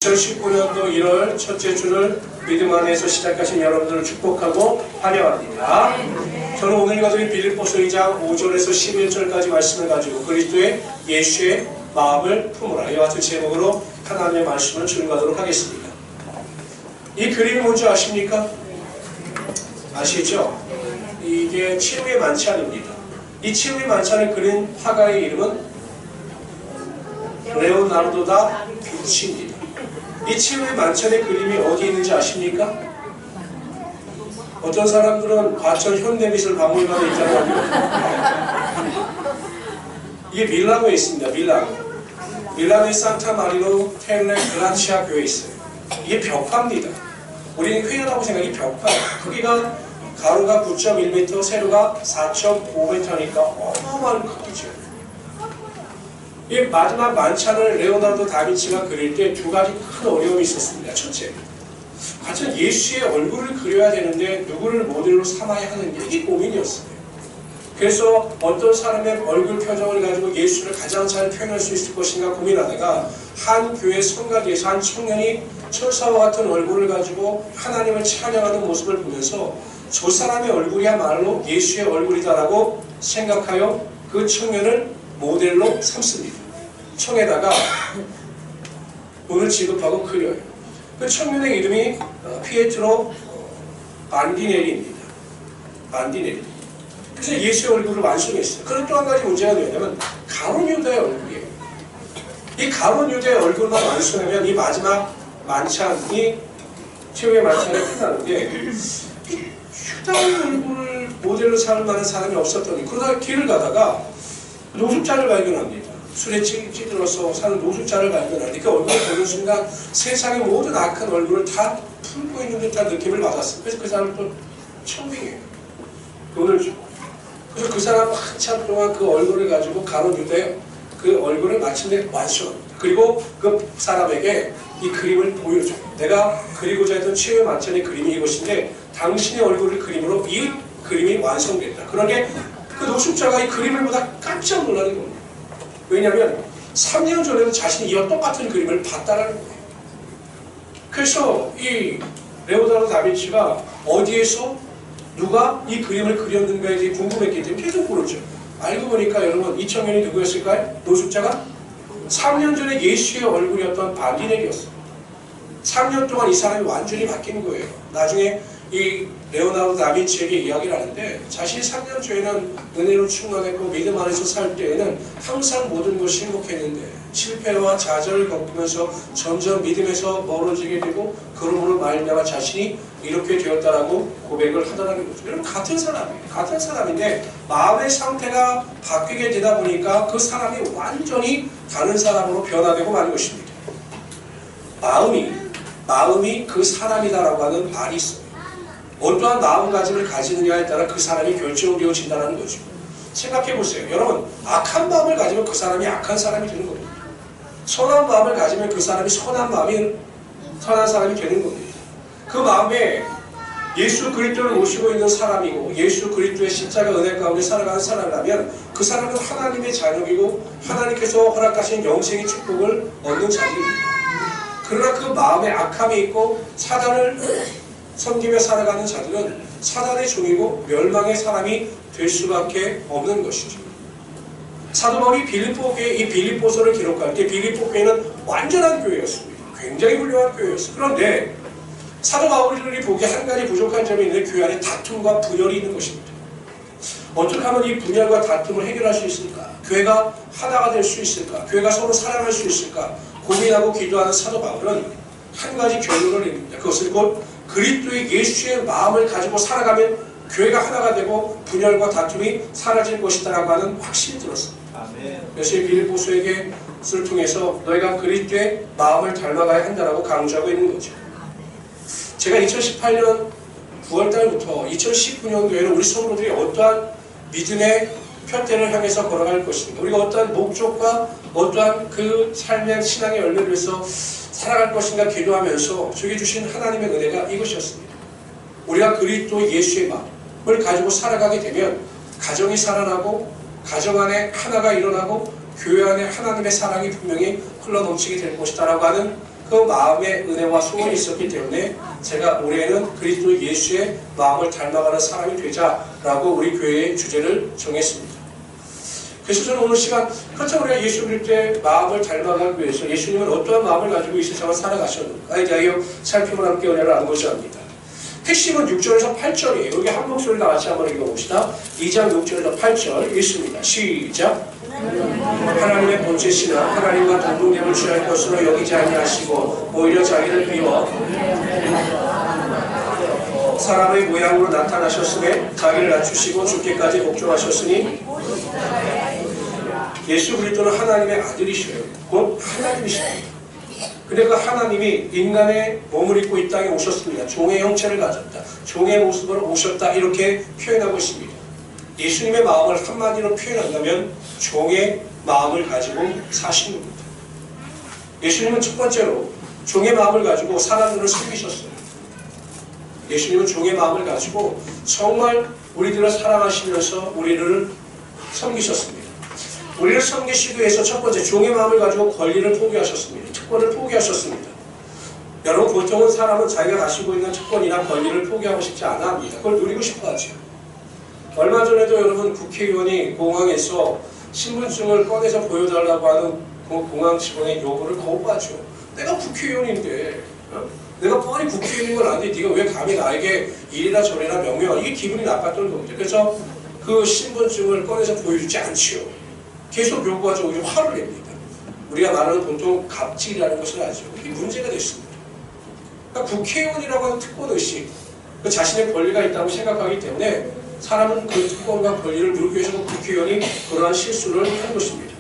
2019년도 1월 첫째 주를 믿음 안에서 시작하신 여러분들을 축복하고 환영합니다. 저는 오늘 가진 빌립보서 2장 5절에서 11절까지 말씀을 가지고 그리스도의 예수의 마음을 품으라, 이와 같은 제목으로 하나님의 말씀을 준비하도록 하겠습니다. 이 그림이 뭔지 아십니까? 아시죠? 이게 치유의 만찬입니다. 이 치유의 만찬을 그린 화가의 이름은 레오나르도 다 빈치입니다. 이 치유의 만찬의 그림이 어디에 있는지 아십니까? 어떤 사람들은 과천 현대미술 박물관에 있잖아요. 이게 밀라노에 있습니다. 밀라노의 산타 마리노 텔레 그라치아 교회에 있어요. 이게 벽화입니다. 우리는 회화라고 생각이 벽화. 크기가 가로가 9.1m, 세로가 4.5m니까 어마어마한 크기죠. 이 마지막 만찬을 레오나르도 다빈치가 그릴 때 두 가지 큰 어려움이 있었습니다. 첫째, 과연 예수의 얼굴을 그려야 되는데 누구를 모델로 삼아야 하는지, 이게 고민이었어요. 그래서 어떤 사람의 얼굴 표정을 가지고 예수를 가장 잘 표현할 수 있을 것인가 고민하다가 한 교회 성가대에서 한 청년이 천사와 같은 얼굴을 가지고 하나님을 찬양하는 모습을 보면서 저 사람의 얼굴이야말로 예수의 얼굴이다라고 생각하여 그 청년을 모델로 삼습니다. 청에다가 돈을 지급하고 그려요. 그 청년의 이름이 피에트로 반디넬리입니다. 반디넬리. 그래서 예수의 얼굴을 완성했어요. 그런데 또 한 가지 문제가 뭐냐면 가룟 유다의 얼굴이에요. 이 가룟 유다의 얼굴만 완성하면 이 마지막 만찬이 최후의 만찬이 끝나는데 유다의 얼굴을 모델로 삼을 만한 사람이 없었더니 그러다가 길을 가다가 노숙자를 발견합니다. 술에 찌들어서 사는 노숙자를 발견하는데 그 얼굴을 보는 순간 세상의 모든 악한 얼굴을 다 품고 있는 듯한 느낌을 받았어요. 그래서 그 사람을 또 청빙해요. 돈을 주고. 그래서 그 사람 한참 동안 그 얼굴을 가지고 가룟 유다의 그 얼굴을 마침내 완성합니다. 그리고 그 사람에게 이 그림을 보여줘요. 내가 그리고자 했던 치유의 만찬의 그림이 이것인데 당신의 얼굴을 그림으로 이 그림이 완성됐다. 그런데 그 노숙자가 이 그림을 보다 깜짝 놀라는 겁니다. 왜냐하면 3년 전에도 자신이 이와 똑같은 그림을 봤다라는 거예요. 그래서 이 레오나르도 다빈치가 어디에서 누가 이 그림을 그렸는가에 대해 궁금했기 때문에 계속 물었죠. 알고 보니까 여러분 이 청년이 누구였을까요? 노숙자가 3년 전에 예수의 얼굴이었던 반디넬이었어요. 3년 동안 이 사람이 완전히 바뀐 거예요. 나중에 이 레오나르도 다빈치에게 이야기를 하는데 자신이 3년 전에는 은혜로 충만했고 믿음 안에서 살 때에는 항상 모든 것이 행복했는데 실패와 좌절을 겪으면서 점점 믿음에서 멀어지게 되고 그러므로 말미암아 자신이 이렇게 되었다라고 고백을 하더라는 거죠. 여러분 같은 사람이에요. 같은 사람인데 마음의 상태가 바뀌게 되다 보니까 그 사람이 완전히 다른 사람으로 변화되고 마는 것입니다. 마음이 그 사람이다라고 하는 말이 있어요. 어떠한 마음가짐을 가지느냐에 따라 그 사람이 결정되어진다는 거죠. 생각해보세요. 여러분, 악한 마음을 가지면 그 사람이 악한 사람이 되는 겁니다. 선한 마음을 가지면 그 사람이 선한 사람이 되는 겁니다. 그 마음에 예수 그리스도를 모시고 있는 사람이고 예수 그리스도의 십자가 은혜 가운데 살아가는 사람이라면 그 사람은 하나님의 자녀이고 하나님께서 허락하신 영생의 축복을 얻는 자입니다. 그러나 그 마음에 악함이 있고 사단을 섬기며 살아가는 자들은 사단의 종이고 멸망의 사람이 될 수밖에 없는 것이죠. 사도 바울이 빌립보 교회 이 빌립보서를 기록할 때 빌립보 교회는 완전한 교회였습니다. 굉장히 훌륭한 교회였어요. 그런데 사도 바울이 보기에 한 가지 부족한 점이 있는데 교회 안에 다툼과 분열이 있는 것입니다. 어떻게 하면 이 분열과 다툼을 해결할 수 있을까? 교회가 하나가 될 수 있을까? 교회가 서로 사랑할 수 있을까? 고민하고 기도하는 사도 바울은 한 가지 결론을 내립니다. 그것은 곧 그리스도의 예수의 마음을 가지고 살아가면 교회가 하나가 되고 분열과 다툼이 사라질 것이다라고 하는 확신이 들었습니다. 그래서 빌립보서에게 를 통해서 너희가 그리스도의 마음을 닮아가야 한다라고 강조하고 있는 거죠. 제가 2018년 9월달부터 2019년도에는 우리 성도들이 어떠한 믿음의 표대를 향해서 걸어갈 것인가, 우리가 어떠한 목적과 어떠한 그 삶의 신앙의 열매를 위해서 살아갈 것인가 기도하면서 저에게 주신 하나님의 은혜가 이것이었습니다. 우리가 그리스도 예수의 마음을 가지고 살아가게 되면 가정이 살아나고 가정 안에 하나가 일어나고 교회 안에 하나님의 사랑이 분명히 흘러넘치게 될 것이다 라고 하는 그 마음의 은혜와 소원이 있었기 때문에 제가 올해는 그리스도 예수의 마음을 닮아가는 사람이 되자라고 우리 교회의 주제를 정했습니다. 그래서 저는 오늘 시간, 그렇다고 우리가 예수 그리스도의 마음을 닮아가기 위해서 예수님은 어떠한 마음을 가지고 이 세상을 살아가셨는가에 대하여 살피고 함께 은혜를 나누고자 합니다. 핵심은 6절에서 8절이에요. 여기 한 목소리 다 같이 한번 읽어봅시다. 2장 6절에서 8절 읽습니다. 시작. 하나님의 본체시나 하나님과 동등됨을 취할 것으로 여기지 아니하시고 오히려 자기를 비워 사람의 모양으로 나타나셨으며 자기를 낮추시고 죽기까지 복종하셨으니 예수 그리스도는 하나님의 아들이시래요. 곧 하나님이십니다. 근데 그 하나님이 인간의 몸을 입고 이 땅에 오셨습니다. 종의 형체를 가졌다. 종의 모습으로 오셨다. 이렇게 표현하고 있습니다. 예수님의 마음을 한마디로 표현한다면 종의 마음을 가지고 사신 겁니다. 예수님은 첫 번째로 종의 마음을 가지고 사람들을 섬기셨어요. 예수님은 종의 마음을 가지고 정말 우리들을 사랑하시면서 우리를 섬기셨습니다. 우리를 섬기시기 위해서 첫 번째 종의 마음을 가지고 권리를 포기하셨습니다. 특권을 포기하셨습니다. 여러분 보통은 사람은 자기가 가지고 있는 특권이나 권리를 포기하고 싶지 않아 합니다. 그걸 누리고 싶어 하죠. 얼마 전에도 여러분 국회의원이 공항에서 신분증을 꺼내서 보여달라고 하는 그 공항 직원의 요구를 거부하죠. 내가 국회의원인데 내가 뻔히 국회의원인 건 아닌데 네가 왜 감히 나에게 이래라 저래라 명령하, 이게 기분이 나빴던 겁니다. 그래서 그 신분증을 꺼내서 보여주지 않지요. 계속 요구하죠. 오히려 화를 냅니다. 우리가 말하는 보통 갑질이라는 것을 아죠. 이게 문제가 됐습니다. 그러니까 국회의원이라고 하는 특권의식, 그 자신의 권리가 있다고 생각하기 때문에 사람은 그 특권과 권리를 누리기 위해서 국회의원이 그러한 실수를 한 것입니다.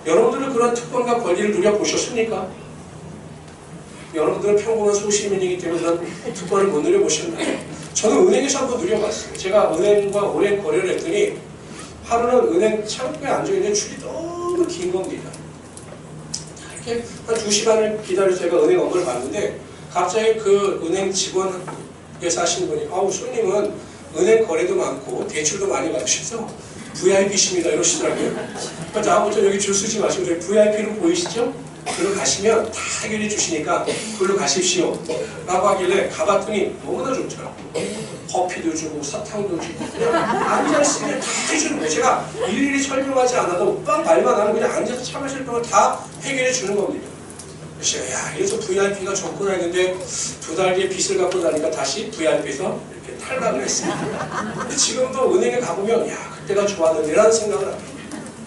여러분들은 그러한 특권과 권리를 누려보셨습니까? 여러분들은 평범한 소시민이기 때문에 그런 특권을 못 누려보셨나요? 저는 은행에서 한번 누려봤어요. 제가 은행과 오랜 거래를 했더니 하루는 은행 창구에 앉아있는 줄이 너무 긴 겁니다. 이렇게 한 2시간을 기다려서 제가 은행 업무를 봤는데 갑자기 그 은행 직원께서 하시는 분이 아우 손님은 은행 거래도 많고 대출도 많이 받으셔서 VIP십니다 이러시더라고요. 그러니까 다음부터 여기 줄 쓰지 마시고 저희 VIP로 보이시죠? 그걸로 가시면 다 해결해 주시니까 그걸로 가십시오 라고 하길래 가봤더니 너무나 좋더라고요. 커피도 주고 사탕도 주고 그냥 앉아 있으면 다 해주는 거예요. 제가 일일이 설명하지 않아도 딱 말만 하면 그냥 앉아서 차 마실 동안 다 해결해 주는 겁니다. 그래서 야, 이래서 VIP가 좋구나 했는데 2달 뒤에 빚을 갖고 나니까 다시 VIP에서 이렇게 탈락을 했습니다. 근데 지금도 은행에 가보면 야, 그때가 좋았는데 라는 생각을 합니다.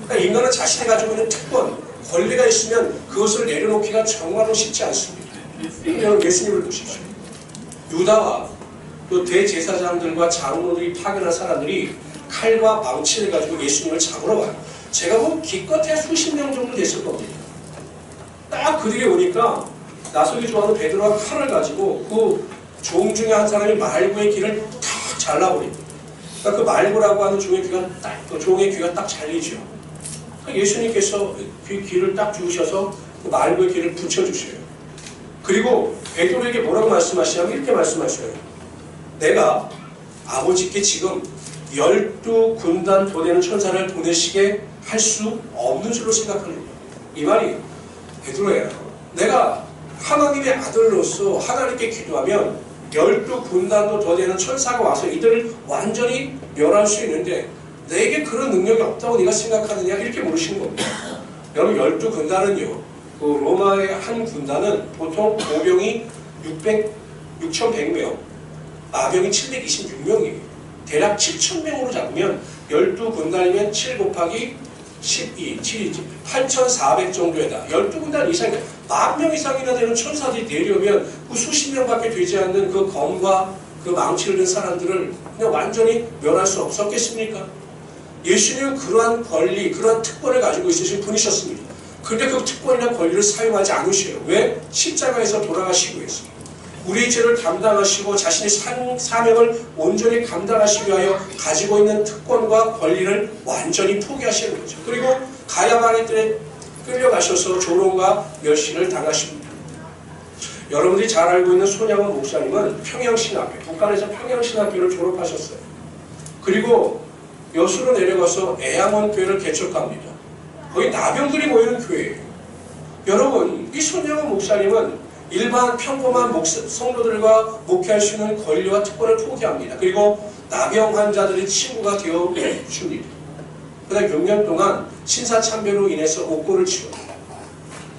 그러니까 인간은 자신이 가지고 있는 특권, 권리가 있으면 그것을 내려놓기가 정말로 쉽지 않습니다. 여러분 예수님을 보십시오. 유다와 또 대제사장들과 장로들이 파견한 사람들이 칼과 망치를 가지고 예수님을 잡으러 와요. 제가 보면 기껏해야 수십 명 정도 됐을 겁니다. 딱 그들이 오니까 나서기 좋아하는 베드로가 칼을 가지고 그 종 중에 한 사람이 말고의 귀를 탁 잘라버립니다. 그러니까 그 말고라고 하는 종의 귀가 딱 잘리죠. 그러니까 예수님께서 귀를 딱 주셔서 그 말고의 귀를 붙여주셔요. 그리고 베드로에게 뭐라고 말씀하시냐면 이렇게 말씀하셔요. 내가 아버지께 지금 12군단 보내는 천사를 보내시게 할 수 없는 줄로 생각합니다. 이 말이 베드로야, 내가 하나님의 아들로서 하나님께 기도하면 12군단도 더 되는 천사가 와서 이들을 완전히 멸할 수 있는데 내게 그런 능력이 없다고 네가 생각하느냐 이렇게 물으신 겁니다. 여러분 12군단은요 그 로마의 한 군단은 보통 보병이 6,100명 마병이 726명이에요. 대략 7,000명으로 잡으면 12군단이면 7 곱하기 12, 7이지 8,400 정도에다 12군단 이상, 10,000명 이상이나 되는 천사들이 내려오면 그 수십 명밖에 되지 않는 그 검과 그 망치를 든 사람들을 그냥 완전히 멸할 수 없었겠습니까? 예수님은 그러한 권리, 그러한 특권을 가지고 있으신 분이셨습니다. 그런데 그 특권이나 권리를 사용하지 않으셔요. 왜? 십자가에서 돌아가시기 위해서. 우리의 죄를 담당하시고 자신의 사명을 온전히 감당하시기 위하여 가지고 있는 특권과 권리를 완전히 포기하시는 거죠. 그리고 가야바의 뜰에 끌려가셔서 조롱과 멸시를 당하십니다. 여러분들이 잘 알고 있는 손양원 목사님은 평양신학교, 북한에서 평양신학교를 졸업하셨어요. 그리고 여수로 내려가서 애양원 교회를 개척합니다. 거기 나병들이 모이는 교회예요. 여러분, 이 손영원 목사님은 일반 평범한 성도들과 목회할 수 있는 권리와 특권을 포기합니다. 그리고 나병 환자들의 친구가 되어 줍니다. 그다음 6년 동안 신사참배로 인해서 옥고를 치릅니다.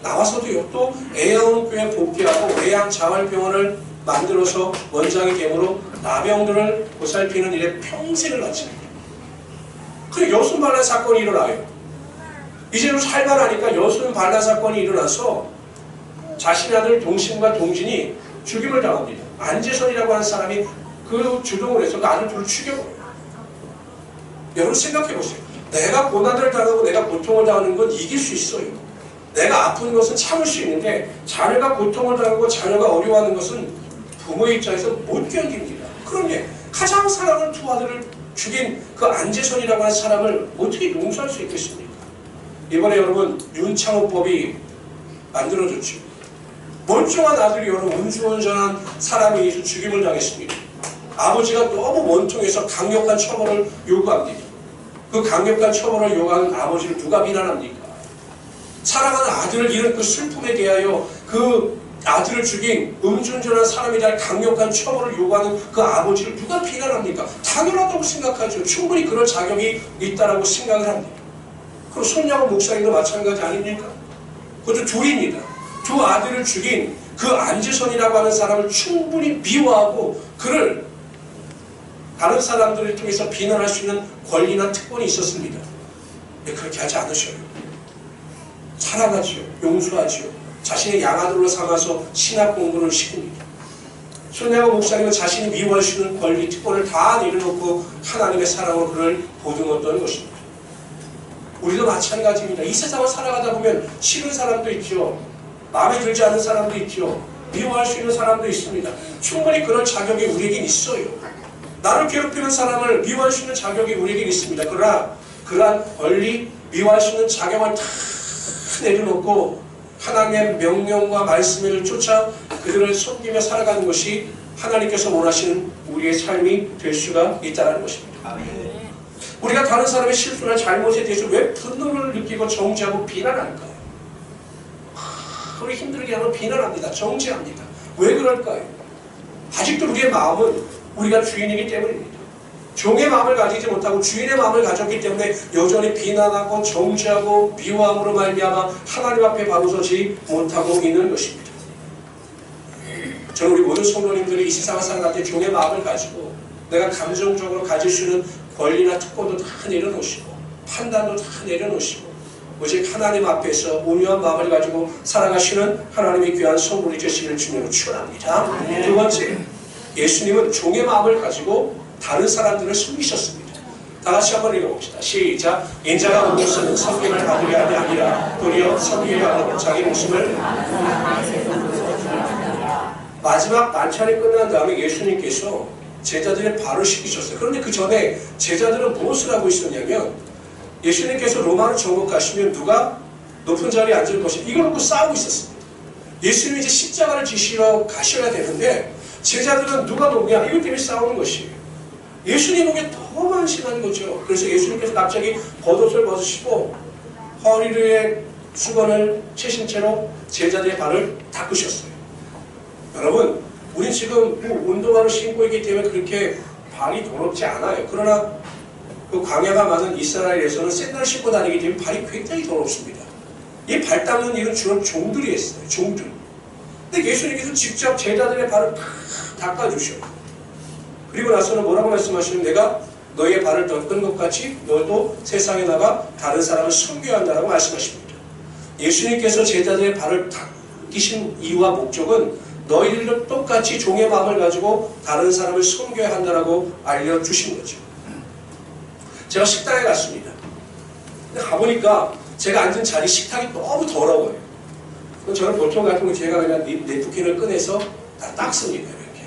나와서도요, 또 애양교회 복귀하고 애양자활병원을 만들어서 원장이 되므로 나병들을 보살피는 일에 평생을 바칩니다. 그리고 여순반란 사건이 일어나요. 이제는 살만하니까 여순반란 사건이 일어나서 자신의 아들 동심과 동진이 죽임을 당합니다. 안재선이라고 하는 사람이 그 주동을 해서 그 아들 둘을 죽여버려요. 여러분 생각해보세요. 내가 고난을 당하고 내가 고통을 당하는 건 이길 수 있어요. 내가 아픈 것은 참을 수 있는데 자녀가 고통을 당하고 자녀가 어려워하는 것은 부모의 입장에서 못 견딥니다. 그런데 가장 사랑하는 두 아들을 죽인 그 안재선이라고 하는 사람을 어떻게 용서할 수 있겠습니까? 이번에 여러분 윤창호법이 만들어졌죠. 멀쩡한 아들이 여러분 운수운전한 사람이 죽임을 당했습니다. 아버지가 너무 원통해서 강력한 처벌을 요구합니다. 그 강력한 처벌을 요구하는 아버지를 누가 비난합니까? 사랑하는 아들을 잃은 그 슬픔에 대하여 그 아들을 죽인 음주운전한 사람에 대한 강력한 처벌을 요구하는 그 아버지를 누가 비난합니까? 당연하다고 생각하죠. 충분히 그럴 자격이 있다라고 생각을 합니다. 그럼 손양원 목사님도 마찬가지 아닙니까? 그것도 둘입니다. 두 아들을 죽인 그 안재선이라고 하는 사람을 충분히 미워하고 그를 다른 사람들을 통해서 비난할 수 있는 권리나 특권이 있었습니다. 그렇게 하지 않으셔요. 사랑하지요. 용서하지요. 자신의 양아들로 삼아서 신학 공부를 시킵니다. 손양원 목사님은 자신이 미워할 수 있는 권리, 특권을 다 내려놓고 하나님의 사랑으로 그를 보듬었던 것입니다. 우리도 마찬가지입니다. 이 세상을 살아가다 보면 싫은 사람도 있죠. 마음에 들지 않는 사람도 있죠. 미워할 수 있는 사람도 있습니다. 충분히 그런 자격이 우리에겐 있어요. 나를 괴롭히는 사람을 미워할 수 있는 자격이 우리에겐 있습니다. 그러나 그러한 권리, 미워할 수 있는 자격을 다 내려놓고 하나님의 명령과 말씀을 쫓아 그들을 섬기며 살아가는 것이 하나님께서 원하시는 우리의 삶이 될 수가 있다는 것입니다. 우리가 다른 사람의 실수나 잘못에 대해서 왜 분노를 느끼고 정죄하고 비난할까요? 우리 힘들게 하면 비난합니다. 정죄합니다. 왜 그럴까요? 아직도 우리의 마음은 우리가 주인이기 때문입니다. 종의 마음을 가지지 못하고 주인의 마음을 가졌기 때문에 여전히 비난하고 정죄하고 미워함으로 말미암아 하나님 앞에 바로 서지 못하고 있는 것입니다. 저는 우리 모든 성도님들이 이 세상을 살아갈 때 종의 마음을 가지고 내가 감정적으로 가질 수 있는 권리나 특권도 다 내려놓으시고 판단도 다 내려놓으시고 오직 하나님 앞에서 온유한 마음을 가지고 살아가시는 하나님의 귀한 성도이 되시기를 주님으로 축원합니다. 두 번째, 예수님은 종의 마음을 가지고 다른 사람들을 섬기셨습니다. 다 같이 한번 읽어봅시다. 시작. 인자가 온 것은 섬김을 받으려 함이 아니라 도리어 섬기려 하고 자기 목숨을 마지막 만찬이 끝난 다음에 예수님께서 제자들의 발을 씻기셨어요. 그런데 그 전에 제자들은 무엇을 하고 있었냐면 예수님께서 로마로 정복하시면 누가 높은 자리에 앉을 것이다. 이걸 놓고 싸우고 있었습니다. 예수님이 이제 십자가를 지시러 가셔야 되는데 제자들은 누가 높냐 이것 때문에 싸우는 것이에요. 예수님 보기에 더 만신한 거죠. 그래서 예수님께서 갑자기 겉옷을 벗으시고 허리에 수건을 채신 채로 제자들의 발을 닦으셨어요. 여러분, 우린 지금 운동화를 신고 있기 때문에 그렇게 발이 더럽지 않아요. 그러나 그 광야가 많은 이스라엘에서는 샌들 신고 다니기 때문에 발이 굉장히 더럽습니다. 이 발 닦는 일은 주로 종들이 했어요. 종들. 근데 예수님께서 직접 제자들의 발을 다 닦아주셔요. 그리고 나서는 뭐라고 말씀하시면 내가 너의 발을 닦은 것 같이 너도 세상에 나가 다른 사람을 섬겨야 한다고 말씀하십니다. 예수님께서 제자들의 발을 닦으신 이유와 목적은 너희들도 똑같이 종의 마음을 가지고 다른 사람을 섬겨야 한다고 알려주신 거죠. 제가 식당에 갔습니다. 근데 가보니까 제가 앉은 자리 식탁이 너무 더러워요. 저는 보통 같은 거 제가 그냥 냅킨을 꺼내서 다 닦습니다. 이렇게.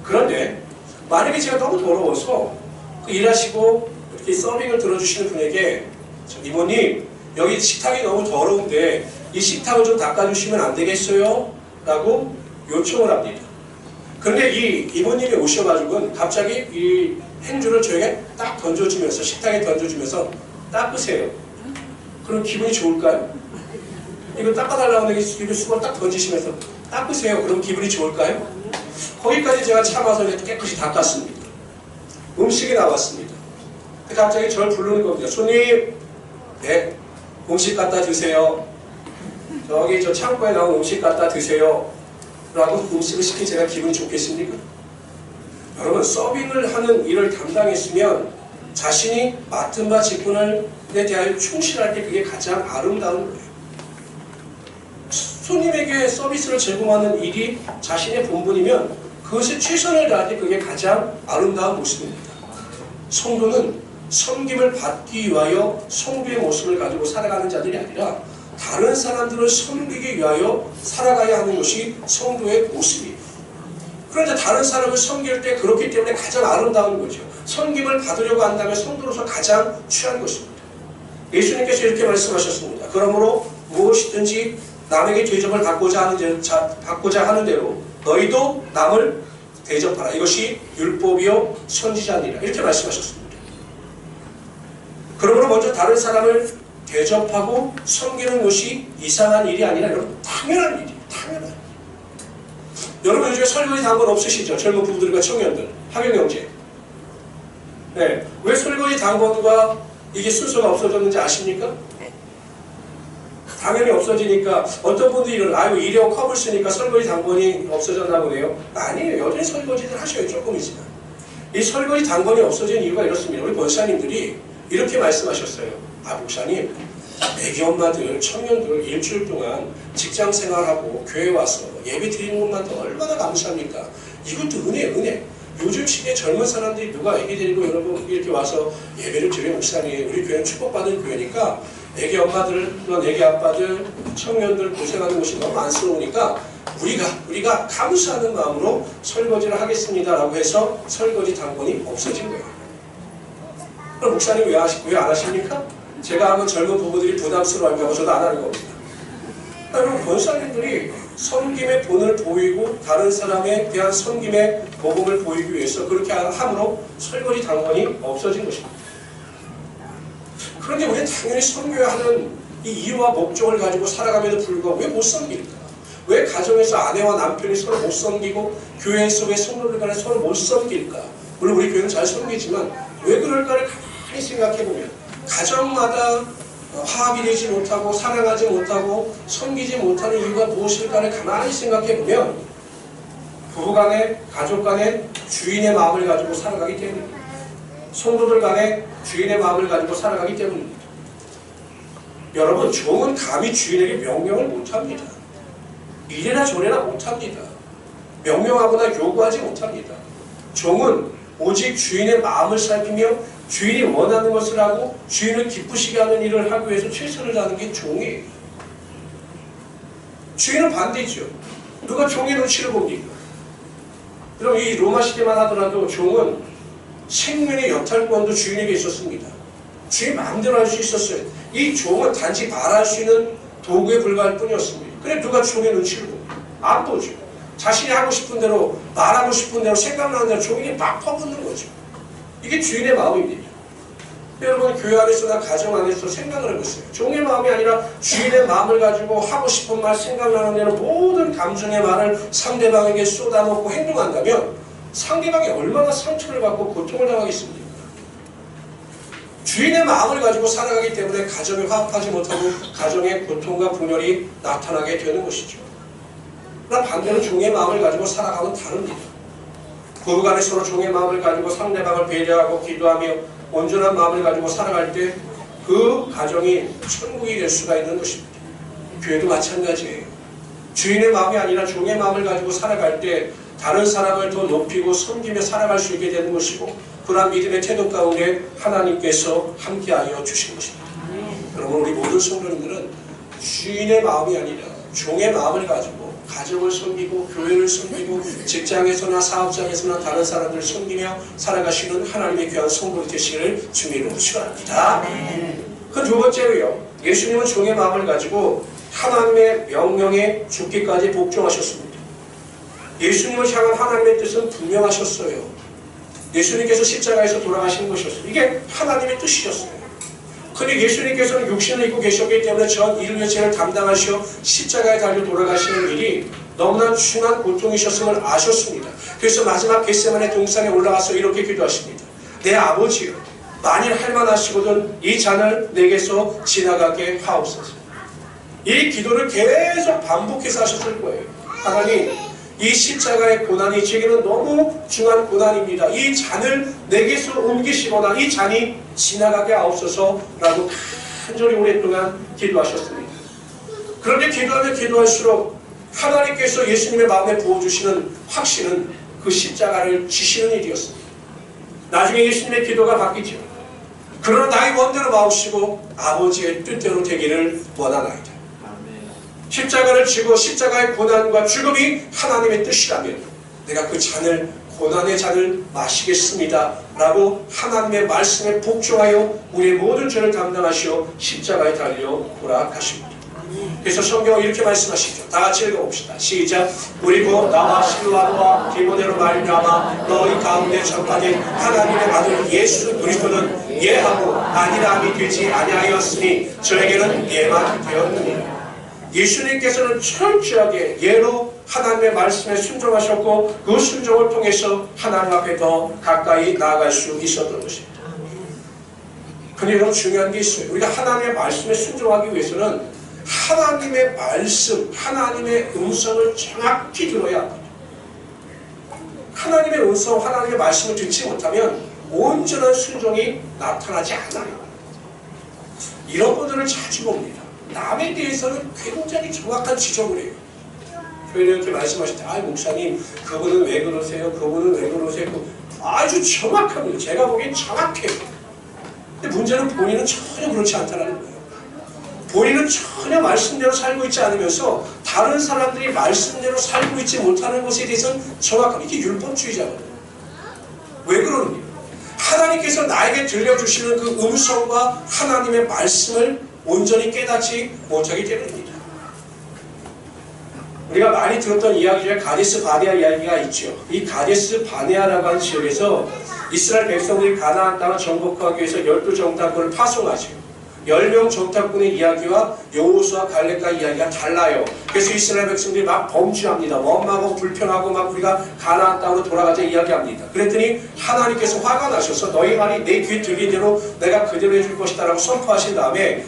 그런데 만약에 제가 너무 더러워서 그 일하시고 이렇게 서빙을 들어주시는 분에게 이모님 여기 식탁이 너무 더러운데 이 식탁을 좀 닦아주시면 안 되겠어요? 라고 요청을 합니다. 그런데 이 이모님이 오셔가지고 갑자기 이 행주를 저에게 딱 던져주면서 식탁에 던져주면서 닦으세요. 그럼 기분이 좋을까요? 이거 닦아달라고 하는데 이거 수건 딱 던지시면서 닦으세요. 그럼 기분이 좋을까요? 거기까지 제가 참아서 이제 깨끗이 닦았습니다. 음식이 나왔습니다. 갑자기 저를 부르는 겁니다. 손님, 네, 음식 갖다 드세요. 저기 저 창고에 나온 음식 갖다 드세요. 라고 음식을 시킨 제가 기분이 좋겠습니까? 여러분, 서빙을 하는 일을 담당했으면 자신이 맡은 바 직분에 대하여 충실할 때 그게 가장 아름다운 거예요. 손님에게 서비스를 제공하는 일이 자신의 본분이면 그것에 최선을 다할 때 그게 가장 아름다운 모습입니다. 성도는 섬김을 받기 위하여 성도의 모습을 가지고 살아가는 자들이 아니라 다른 사람들을 섬기기 위하여 살아가야 하는 것이 성도의 모습이에요. 그런데 다른 사람을 섬길 때 그렇기 때문에 가장 아름다운 거죠. 섬김을 받으려고 한다면 성도로서 가장 취한 것입니다. 예수님께서 이렇게 말씀하셨습니다. 그러므로 무엇이든지 남에게 대접을 받고자 하는 대로 너희도 남을 대접하라. 이것이 율법이요 선지자니라. 이렇게 말씀하셨습니다. 그러므로 먼저 다른 사람을 대접하고 섬기는 것이 이상한 일이 아니라 여러분 당연한 일이에요. 당연한. 여러분 요즘에 설거지 당번 없으시죠? 젊은 부부들과 청년들. 학연경제. 네. 왜 설거지 당번과 이게 순서가 없어졌는지 아십니까? 당연히 없어지니까 어떤 분들이 이런 아유 일회용 컵을 쓰니까 설거지 당번이 없어졌나 보네요. 아니에요. 여전히 설거지들 하셔요. 조금이지만. 이 설거지 당번이 없어진 이유가 이렇습니다. 우리 권사님들이 이렇게 말씀하셨어요. 아 목사님, 애기 엄마들, 청년들 일주일 동안 직장 생활하고 교회 와서 예배 드리는 것만 더 얼마나 감사합니까? 이것도 은혜. 요즘 시대에 젊은 사람들이 누가 애기 데리고 여러분 이렇게 와서 예배를 드리는 목사님, 우리 교회는 축복받은 교회니까 애기 엄마들, 애기 아빠들, 청년들 고생하는 것이 너무 안쓰러우니까 우리가 감사하는 마음으로 설거지를 하겠습니다 라고 해서 설거지 당번이 없어진 거예요. 그럼 목사님 왜 안 하십니까? 제가 하면 젊은 부부들이 부담스러워할까 봐 저도 안 하는 겁니다. 여러분 권사님들이 섬김의 본을 보이고 다른 사람에 대한 섬김의 복음을 보이기 위해서 그렇게 함으로 설거지 당번이 없어진 것입니다. 그런데 우리는 당연히 섬겨야 하는 이 이유와 목적을 가지고 살아감에도 불구하고 왜 못 섬길까? 왜 가정에서 아내와 남편이 서로 못 섬기고 교회에서 왜 성도들 간에 서로 못 섬길까? 물론 우리 교회는 잘 섬기지만 왜 그럴까를 가만히 생각해보면 가정마다 화합이 되지 못하고 사랑하지 못하고 섬기지 못하는 이유가 무엇일까를 가만히 생각해보면 부부간에 가족간에 주인의 마음을 가지고 살아가기 때문입니다. 성도들 간에 주인의 마음을 가지고 살아가기 때문입니다. 여러분 종은 감히 주인에게 명령을 못합니다. 이래라 저래라 못합니다. 명령하거나 요구하지 못합니다. 종은 오직 주인의 마음을 살피며 주인이 원하는 것을 하고 주인을 기쁘시게 하는 일을 하기 위해서 최선을 다하는 게 종이에요. 주인은 반대죠. 누가 종의 눈치를 봅니까? 그럼 이 로마 시대만 하더라도 종은 생명의 여탈권도 주인에게 있었습니다. 주인 마음대로 할 수 있었어요. 이 종은 단지 말할 수 있는 도구에 불과할 뿐이었습니다. 그래 누가 종의 눈치를 봅니까? 안 보죠. 자신이 하고 싶은 대로 말하고 싶은 대로 생각나는 대로 종인이 막 퍼붓는 거죠. 이게 주인의 마음입니다. 여러분 교회 안에서나 가정 안에서 생각을 해보세요. 종의 마음이 아니라 주인의 마음을 가지고 하고 싶은 말 생각나는 대로 모든 감정의 말을 상대방에게 쏟아놓고 행동한다면 상대방이 얼마나 상처를 받고 고통을 당하겠습니까? 주인의 마음을 가지고 살아가기 때문에 가정이 화합하지 못하고 가정의 고통과 분열이 나타나게 되는 것이죠. 그러나 반대로 종의 마음을 가지고 살아가면 다릅니다. 부부간에 서로 종의 마음을 가지고 상대방을 배려하고 기도하며 온전한 마음을 가지고 살아갈 때 그 가정이 천국이 될 수가 있는 것입니다. 교회도 마찬가지예요. 주인의 마음이 아니라 종의 마음을 가지고 살아갈 때 다른 사람을 더 높이고 섬기며 살아갈 수 있게 되는 것이고 그러한 믿음의 태도 가운데 하나님께서 함께하여 주신 것입니다. 여러분 우리 모든 성도님들은 주인의 마음이 아니라 종의 마음을 가지고 가정을 섬기고 교회를 섬기고 직장에서나 사업장에서나 다른 사람들을 섬기며 살아가시는 하나님의 귀한 성도들 되시기를 주님으로 축원합니다. 그 두 번째로요. 예수님은 종의 마음을 가지고 하나님의 명령에 죽기까지 복종하셨습니다. 예수님을 향한 하나님의 뜻은 분명하셨어요. 예수님께서 십자가에서 돌아가신 것이었어요. 이게 하나님의 뜻이었어요. 근데 예수님께서는 육신을 입고 계셨기 때문에 전 인류의 죄를 담당하시어 십자가에 달려 돌아가시는 일이 너무나 중한 고통이셨음을 아셨습니다. 그래서 마지막 겟세마네 동산에 올라가서 이렇게 기도하십니다. 내 아버지여, 만일 할만하시거든 이 잔을 내게서 지나가게 하옵소서. 이 기도를 계속 반복해서 하셨을 거예요. 하나님, 이 십자가의 고난이 제게는 너무 중한 고난입니다. 이 잔을 내게서 옮기시거나 이 잔이 지나가게 하옵소서라고 간절히 오랫동안 기도하셨습니다. 그런데 기도하면 기도할수록 하나님께서 예수님의 마음에 부어주시는 확신은 그 십자가를 지시는 일이었습니다. 나중에 예수님의 기도가 바뀌죠. 그러나 나의 원대로 마옵시고 아버지의 뜻대로 되기를 원하나이다. 십자가를 지고 십자가의 고난과 죽음이 하나님의 뜻이라면 내가 그 잔을, 고난의 잔을 마시겠습니다 라고 하나님의 말씀에 복종하여 우리의 모든 죄를 담당하시어 십자가에 달려 돌아가십니다. 그래서 성경은 이렇게 말씀하시죠. 다 같이 읽어봅시다. 시작. 그리고 나와 실로아와 디모데로 말미암아 너희 가운데 전파된 하나님의 아들 예수 그리스도는 예하고 아니라함이 되지 아니하였으니 저에게는 예만 되었느니라. 예수님께서는 철저하게 예로 하나님의 말씀에 순종하셨고 그 순종을 통해서 하나님 앞에 더 가까이 나아갈 수 있었던 것입니다. 그런데 여러분 중요한 게 있어요. 우리가 하나님의 말씀에 순종하기 위해서는 하나님의 말씀, 하나님의 음성을 정확히 들어야 합니다. 하나님의 음성, 하나님의 말씀을 듣지 못하면 온전한 순종이 나타나지 않아요. 이런 분들을 자주 봅니다. 남에 대해서는 굉장히 정확한 지적을 해요. 교회는 이렇게 말씀하실 때, 목사님, 그분은 왜 그러세요? 그분은 왜 그러세요? 아주 정확합니다. 제가 보기엔 정확해요. 근데 문제는 본인은 전혀 그렇지 않다는 거예요. 본인은 전혀 말씀대로 살고 있지 않으면서 다른 사람들이 말씀대로 살고 있지 못하는 것에 대해서는 정확합니다. 이게 율법주의자거든요. 왜 그러느냐? 하나님께서 나에게 들려주시는 그 음성과 하나님의 말씀을 온전히 깨닫지 못하기 때문입니다. 우리가 많이 들었던 이야기 중에 가데스 바네아 이야기가 있죠. 이 가데스 바네아라고 하는 지역에서 이스라엘 백성들이 가나안 땅을 정복하기 위해서 12정탐꾼을 파송하죠. 10명 정탐꾼의 이야기와 여호수아 갈렙과 이야기가 달라요. 그래서 이스라엘 백성들이 막 범죄합니다. 원망하고 불평하고 막 우리가 가나안 땅으로 돌아가자 이야기합니다. 그랬더니 하나님께서 화가 나셔서 너희 말이 내 귀에 들린 대로 내가 그대로 해줄 것이다 라고 선포하신 다음에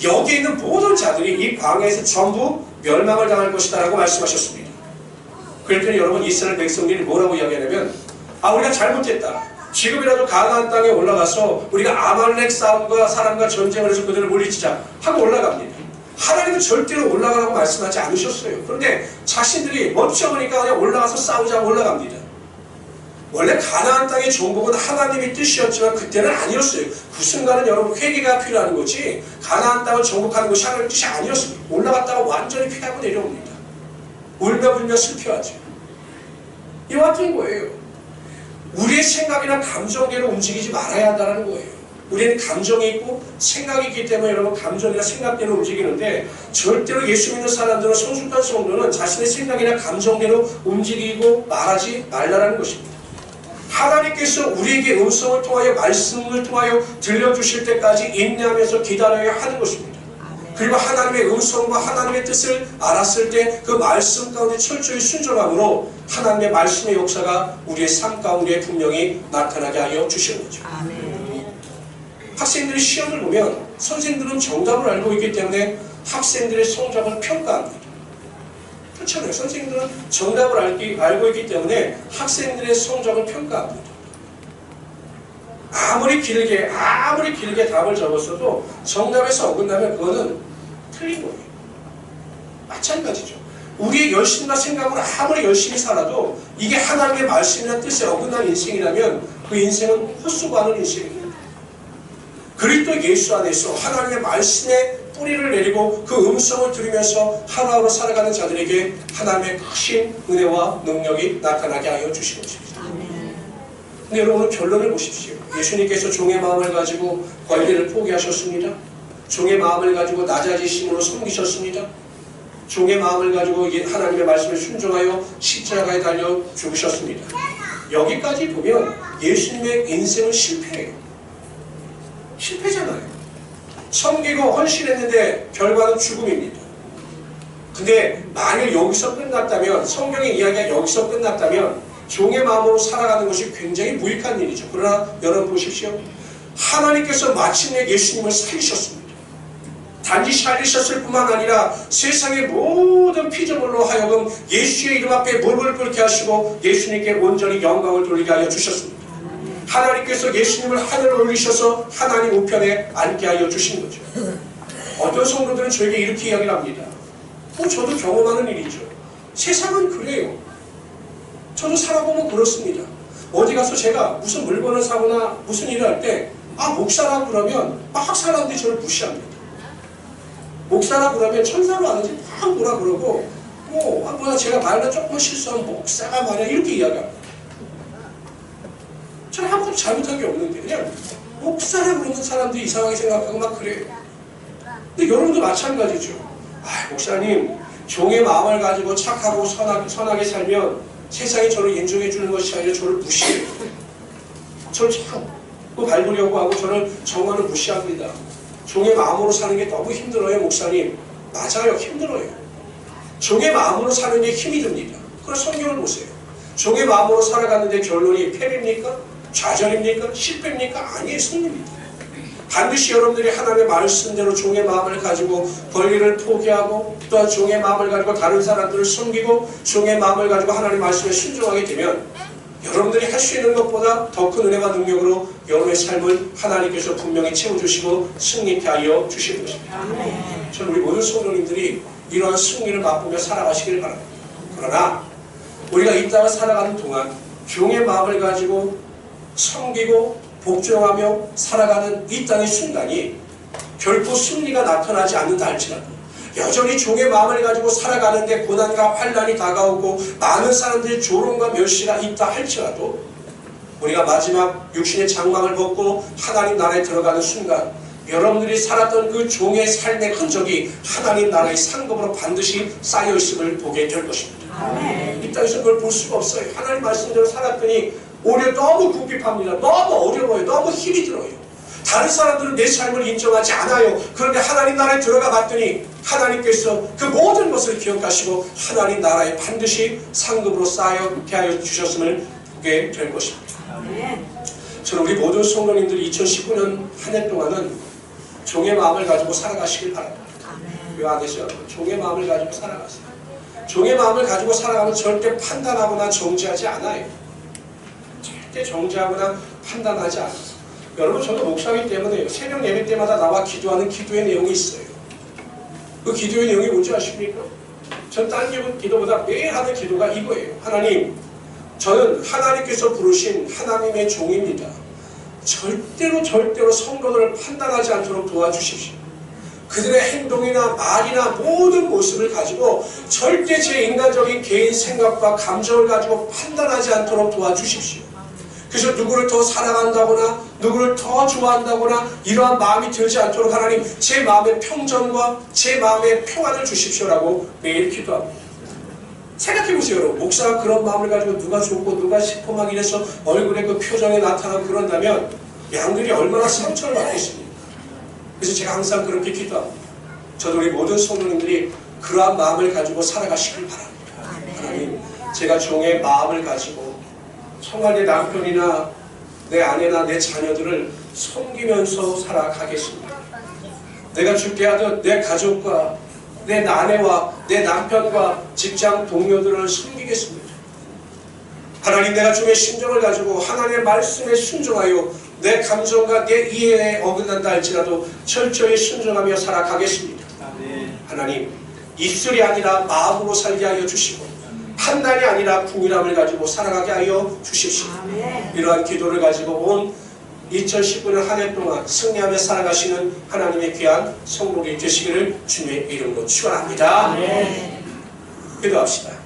여기 있는 모든 자들이 이 광야에서 전부 멸망을 당할 것이다 라고 말씀하셨습니다. 그랬더니 여러분 이스라엘 백성들이 뭐라고 이야기하냐면 우리가 잘못했다. 지금이라도 가나안 땅에 올라가서 우리가 아말렉 싸움과 사람과 전쟁을 해서 그들을 물리치자 하고 올라갑니다. 하나님은 절대로 올라가라고 말씀하지 않으셨어요. 그런데 자신들이 멋져보니까 그냥 올라가서 싸우자고 올라갑니다. 원래 가나안 땅의 정복은 하나님의 뜻이었지만 그때는 아니었어요. 그 순간은 여러분 회개가 필요한 거지 가나안 땅을 정복하는 것이 하나님의 뜻이 아니었습니다. 올라갔다가 완전히 피하고 내려옵니다. 울며 불며 슬퍼하죠. 이와 같은 거예요. 우리의 생각이나 감정대로 움직이지 말아야 한다는 거예요. 우리는 감정이 있고 생각이 있기 때문에 여러분 감정이나 생각대로 움직이는데 절대로 예수 믿는 사람들은 성숙한 성도는 자신의 생각이나 감정대로 움직이고 말하지 말라는 것입니다. 하나님께서 우리에게 음성을 통하여 말씀을 통하여 들려주실 때까지 인내하면서 기다려야 하는 것입니다. 그리고 하나님의 음성과 하나님의 뜻을 알았을 때 그 말씀 가운데 철저히 순종함으로 하나님의 말씀의 역사가 우리의 삶 가운데 분명히 나타나게 하여 주시는 거죠. 아멘. 학생들이 시험을 보면 선생님들은 정답을 알고 있기 때문에 학생들의 성적을 평가합니다. 그렇잖아요. 선생님들은 정답을 알고 있기 때문에 학생들의 성적을 평가합니다. 아무리 길게 답을 적었어도 정답에서 어긋나면 그거는 틀린 거예요. 마찬가지죠. 우리의 열심과 생각으로 아무리 열심히 살아도 이게 하나님의 말씀이나 뜻에 어긋난 인생이라면 그 인생은 헛수고하는 인생입니다. 그리스도 예수 안에서 하나님의 말씀에 뿌리를 내리고 그 음성을 들으면서 하루하루 살아가는 자들에게 하나님의 크신 은혜와 능력이 나타나게 하여 주시는 것입니다. 근데 여러분 오늘 결론을 보십시오. 예수님께서 종의 마음을 가지고 권리를 포기하셨습니다. 종의 마음을 가지고 낮아지심으로 섬기셨습니다. 종의 마음을 가지고 하나님의 말씀을 순종하여 십자가에 달려 죽으셨습니다. 여기까지 보면 예수님의 인생은 실패예요. 실패잖아요. 섬기고 헌신했는데 결과는 죽음입니다. 근데 만일 여기서 끝났다면, 성경의 이야기가 여기서 끝났다면 종의 마음으로 살아가는 것이 굉장히 무익한 일이죠. 그러나 여러분 보십시오. 하나님께서 마침내 예수님을 살리셨습니다. 단지 살리셨을 뿐만 아니라 세상의 모든 피조물로 하여금 예수의 이름 앞에 무릎을 꿇게 하시고 예수님께 온전히 영광을 돌리게 하여 주셨습니다. 하나님께서 예수님을 하늘로 올리셔서 하나님 우편에 앉게 하여 주신 거죠. 어떤 성도들은 저에게 이렇게 이야기를 합니다. 저도 경험하는 일이죠. 세상은 그래요. 저도 살아보면 그렇습니다. 어디 가서 제가 무슨 물건을 사거나 무슨 일을 할 때 목사라고 그러면 막 사람들이 저를 무시합니다. 목사라고 그러면 천사로 아는지 막 뭐라 그러고 제가 말을 조금만 실수하면 목사가 말이야 이렇게 이야기합니다. 저는 아무것도 잘못한 게 없는데 그냥 목사라고 그러는 사람들이 이상하게 생각하고 막 그래요. 근데 여러분도 마찬가지죠. 목사님, 종의 마음을 가지고 착하고 선하게 살면 세상이 저를 인정해 주는 것이 아니라 저를 무시해요. 저를 자꾸 밟으려고 하고 저를 정말로 무시합니다. 종의 마음으로 사는 게 너무 힘들어요, 목사님. 맞아요, 힘들어요. 종의 마음으로 사는 게 힘이 듭니다. 그럼 성경을 보세요. 종의 마음으로 살아갔는데 결론이 패배입니까? 좌절입니까? 실패입니까? 아니에요, 승리입니다. 반드시 여러분들이 하나님의 말씀대로 종의 마음을 가지고 권리를 포기하고 또한 종의 마음을 가지고 다른 사람들을 섬기고 종의 마음을 가지고 하나님의 말씀에 순종하게 되면 여러분들이 할 수 있는 것보다 더 큰 은혜와 능력으로 여러분의 삶을 하나님께서 분명히 채워주시고 승리케 하여 주실 것입니다. 저는 우리 모든 성도님들이 이러한 승리를 맛보며 살아가시길 바랍니다. 그러나 우리가 이 땅을 살아가는 동안 종의 마음을 가지고 섬기고 복종하며 살아가는 이 땅의 순간이 결코 승리가 나타나지 않는다 할지라도 여전히 종의 마음을 가지고 살아가는데 고난과 환난이 다가오고 많은 사람들의 조롱과 멸시가 있다 할지라도 우리가 마지막 육신의 장막을 벗고 하나님 나라에 들어가는 순간 여러분들이 살았던 그 종의 삶의 흔적이 하나님 나라의 상급으로 반드시 쌓여있음을 보게 될 것입니다. 이 땅에서 그걸 볼 수가 없어요. 하나님 말씀대로 살았더니 오히려 너무 궁핍합니다. 너무 어려워요. 너무 힘이 들어요. 다른 사람들은 내 삶을 인정하지 않아요. 그런데 하나님 나라에 들어가 봤더니 하나님께서 그 모든 것을 기억하시고 하나님 나라에 반드시 상급으로 쌓여게 하여 주셨음을 보게 될 것입니다. 저는 우리 모든 성도님들이 2019년 한 해 동안은 종의 마음을 가지고 살아가시길 바랍니다. 요 안에서 종의 마음을 가지고 살아가세요. 종의 마음을 가지고 살아가면 절대 판단하거나 정죄하지 않아요. 절대 정죄하거나 판단하지 않아요. 여러분, 저도 목사이기 때문에 새벽 예배 때마다 나와 기도하는 기도의 내용이 있어요. 그 기도의 내용이 뭔지 아십니까? 전 딴 기도보다 매일 하는 기도가 이거예요. 하나님, 저는 하나님께서 부르신 하나님의 종입니다. 절대로 성도들을 판단하지 않도록 도와주십시오. 그들의 행동이나 말이나 모든 모습을 가지고 절대 제 인간적인 개인 생각과 감정을 가지고 판단하지 않도록 도와주십시오. 그래서 누구를 더 사랑한다거나 누구를 더 좋아한다거나 이러한 마음이 들지 않도록 하나님 제 마음의 평전과 제 마음의 평안을 주십시오라고 매일 기도합니다. 생각해보세요. 여러분, 목사가 그런 마음을 가지고 누가 좋고 누가 싶어 막 이래서 얼굴에 그 표정이 나타나고 그런다면 양들이 얼마나 상처를 받겠습니까? 그래서 제가 항상 그렇게 기도합니다. 저도 우리 모든 성도님들이 그러한 마음을 가지고 살아가시길 바랍니다. 하나님, 제가 종의 마음을 가지고 정말 내 남편이나 내 아내나 내 자녀들을 섬기면서 살아가겠습니다. 내가 죽게 하듯 내 가족과 내 아내와 내 남편과 직장 동료들을 섬기겠습니다. 하나님, 내가 주의 심정을 가지고 하나님의 말씀에 순종하여 내 감정과 내 이해에 어긋난다 할지라도 철저히 순종하며 살아가겠습니다. 하나님, 입술이 아니라 마음으로 살게 하여 주시고 판단이 아니라 궁일함을 가지고 살아가게 하여 주십시오. 이러한 기도를 가지고 온 2019년 한 해 동안 승리하며 살아가시는 하나님의 귀한 성도님 되시기를 주님의 이름으로 축원합니다. 기도합시다.